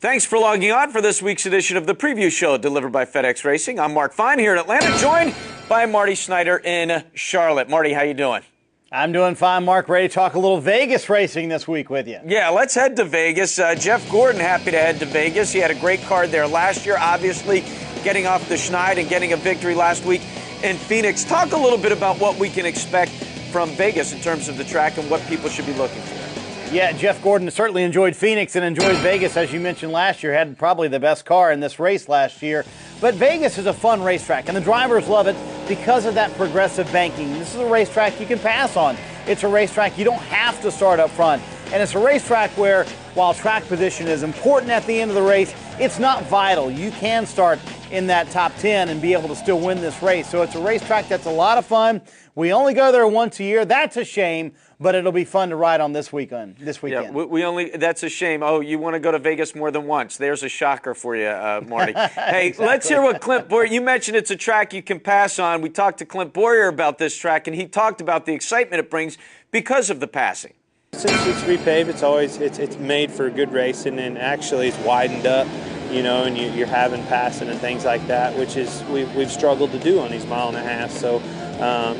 Thanks for logging on for this week's edition of the Preview Show delivered by FedEx Racing. I'm Mark Fine here in Atlanta, joined by Marty Snyder in Charlotte. Marty, how you doing? I'm doing fine, Mark. Ready to talk a little Vegas racing this week with you. Yeah, let's head to Vegas. Jeff Gordon happy to head to Vegas. He had a great card there last year, obviously getting off the Schneid and getting a victory last week in Phoenix. Talk a little bit about what we can expect from Vegas in terms of the track and what people should be looking for. Yeah, Jeff Gordon certainly enjoyed Phoenix and enjoyed Vegas, as you mentioned last year. Had probably the best car in this race last year. But Vegas is a fun racetrack, and the drivers love it because of that progressive banking. This is a racetrack you can pass on. It's a racetrack you don't have to start up front. And it's a racetrack where, while track position is important at the end of the race, it's not vital. You can start in that top 10 and be able to still win this race. So it's a racetrack that's a lot of fun. We only go there once a year. That's a shame, but it'll be fun to ride on this weekend. Yeah, that's a shame. Oh, you want to go to Vegas more than once. There's a shocker for you, Marty. Hey, Exactly. Let's hear what Clint Boyer, you mentioned it's a track you can pass on. We talked to Clint Boyer about this track, and he talked about the excitement it brings because of the passing. Since it's repaved, it's made for good racing, and actually it's widened up, you know, and you're having passing and things like that, which is we've struggled to do on these mile and a half. So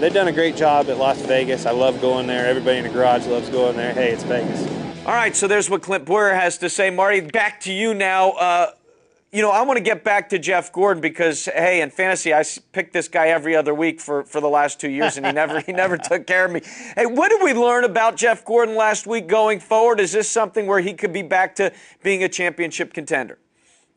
they've done a great job at Las Vegas. I love going there. Everybody in the garage loves going there. Hey, it's Vegas. All right, so there's what Clint Boyer has to say. Marty, back to you now. I want to get back to Jeff Gordon because, hey, in fantasy, I picked this guy every other week for the last 2 years, and he never took care of me. Hey, what did we learn about Jeff Gordon last week going forward? Is this something where he could be back to being a championship contender?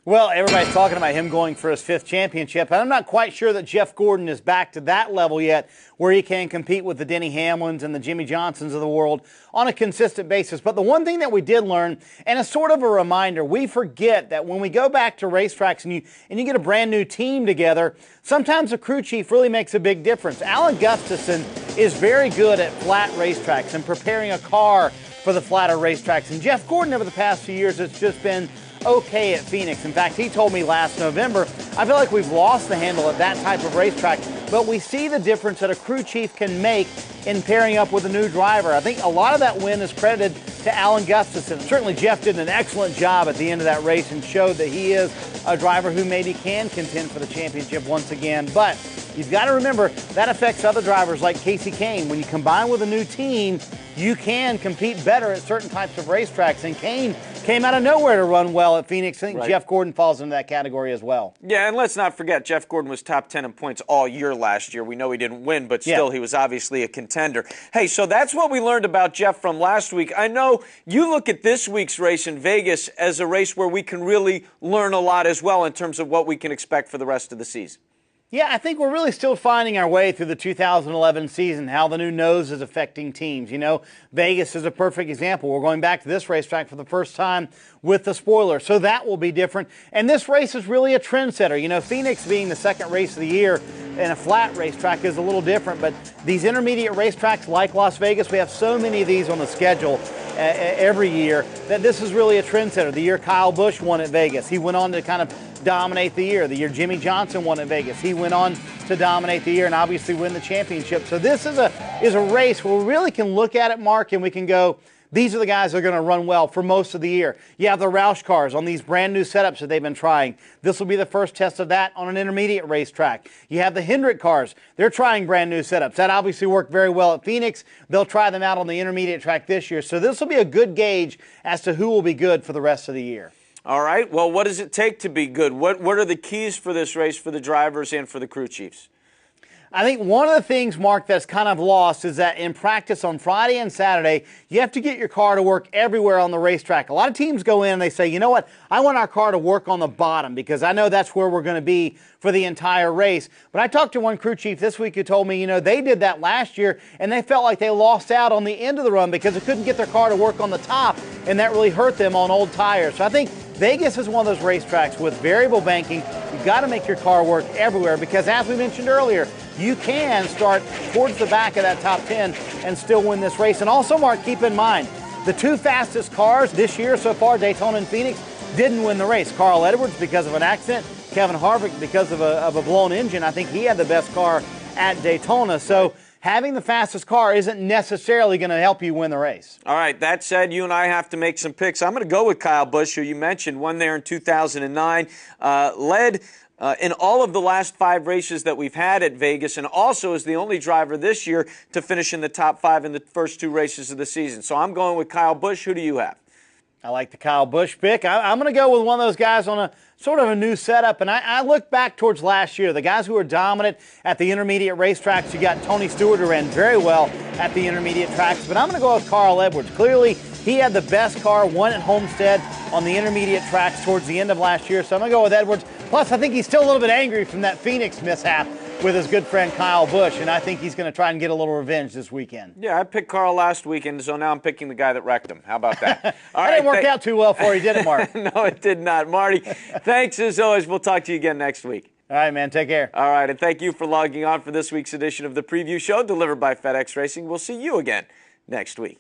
Well, everybody's talking about him going for his 5th championship, and I'm not quite sure that Jeff Gordon is back to that level yet where he can compete with the Denny Hamlins and the Jimmy Johnsons of the world on a consistent basis. But the one thing that we did learn, and it's sort of a reminder, we forget that when we go back to racetracks and you get a brand new team together, sometimes a crew chief really makes a big difference. Alan Gustafson is very good at flat racetracks and preparing a car for the flatter racetracks. And Jeff Gordon over the past few years has just been okay at Phoenix. In fact, he told me last November, I feel like we've lost the handle at that type of racetrack, but we see the difference that a crew chief can make in pairing up with a new driver. I think a lot of that win is credited to Alan Gustafson. Certainly Jeff did an excellent job at the end of that race and showed that he is a driver who maybe can contend for the championship once again. But you've got to remember that affects other drivers like Casey Kane. When you combine with a new team, you can compete better at certain types of racetracks. And Kane came out of nowhere to run well at Phoenix. I think Right. Jeff Gordon falls into that category as well. Yeah, and let's not forget, Jeff Gordon was top 10 in points all year last year. We know he didn't win, but still he was obviously a contender. Hey, so that's what we learned about Jeff from last week. I know you look at this week's race in Vegas as a race where we can really learn a lot as well in terms of what we can expect for the rest of the season. Yeah, I think we're really still finding our way through the 2011 season, how the new nose is affecting teams. You know, Vegas is a perfect example. We're going back to this racetrack for the first time with the spoiler, so that will be different. And this race is really a trendsetter. You know, Phoenix being the second race of the year and a flat racetrack is a little different, but these intermediate racetracks like Las Vegas, we have so many of these on the schedule every year that this is really a trendsetter. The year Kyle Busch won at Vegas, he went on to kind of dominate the year. The year Jimmy Johnson won at Vegas, he went on to dominate the year and obviously win the championship. So this is a race where we really can look at it, Mark, and we can go, these are the guys that are going to run well for most of the year. You have the Roush cars on these brand new setups that they've been trying. This will be the first test of that on an intermediate racetrack. You have the Hendrick cars. They're trying brand new setups. That obviously worked very well at Phoenix. They'll try them out on the intermediate track this year. So this will be a good gauge as to who will be good for the rest of the year. All right, well, what does it take to be good? What are the keys for this race for the drivers and for the crew chiefs? I think one of the things, Mark, that's kind of lost is that in practice on Friday and Saturday, you have to get your car to work everywhere on the racetrack. A lot of teams go in and they say, you know what, I want our car to work on the bottom because I know that's where we're going to be for the entire race. But I talked to one crew chief this week who told me, you know, they did that last year and they felt like they lost out on the end of the run because they couldn't get their car to work on the top, and that really hurt them on old tires. So I think Vegas is one of those racetracks with variable banking. You've got to make your car work everywhere because, as we mentioned earlier, you can start towards the back of that top 10 and still win this race. And also, Mark, keep in mind, the two fastest cars this year so far, Daytona and Phoenix, didn't win the race. Carl Edwards because of an accident, Kevin Harvick because of a blown engine. I think he had the best car at Daytona. So having the fastest car isn't necessarily going to help you win the race. All right, that said, you and I have to make some picks. I'm going to go with Kyle Busch, who you mentioned, won there in 2009, led in all of the last 5 races that we've had at Vegas, and also is the only driver this year to finish in the top 5 in the first 2 races of the season. So I'm going with Kyle Busch. Who do you have? I like the Kyle Busch pick. I'm going to go with one of those guys on a sort of a new setup. And I look back towards last year, the guys who were dominant at the intermediate racetracks. You got Tony Stewart, who ran very well at the intermediate tracks. But I'm going to go with Carl Edwards. Clearly, he had the best car, won at Homestead on the intermediate tracks towards the end of last year. So I'm going to go with Edwards. Plus, I think he's still a little bit angry from that Phoenix mishap with his good friend Kyle Busch, and I think he's going to try and get a little revenge this weekend. Yeah, I picked Carl last weekend, so now I'm picking the guy that wrecked him. How about that? All right, didn't work out too well for you, did it, Mark? No, it did not. Marty, thanks as always. We'll talk to you again next week. All right, man. Take care. All right, and thank you for logging on for this week's edition of the Preview Show delivered by FedEx Racing. We'll see you again next week.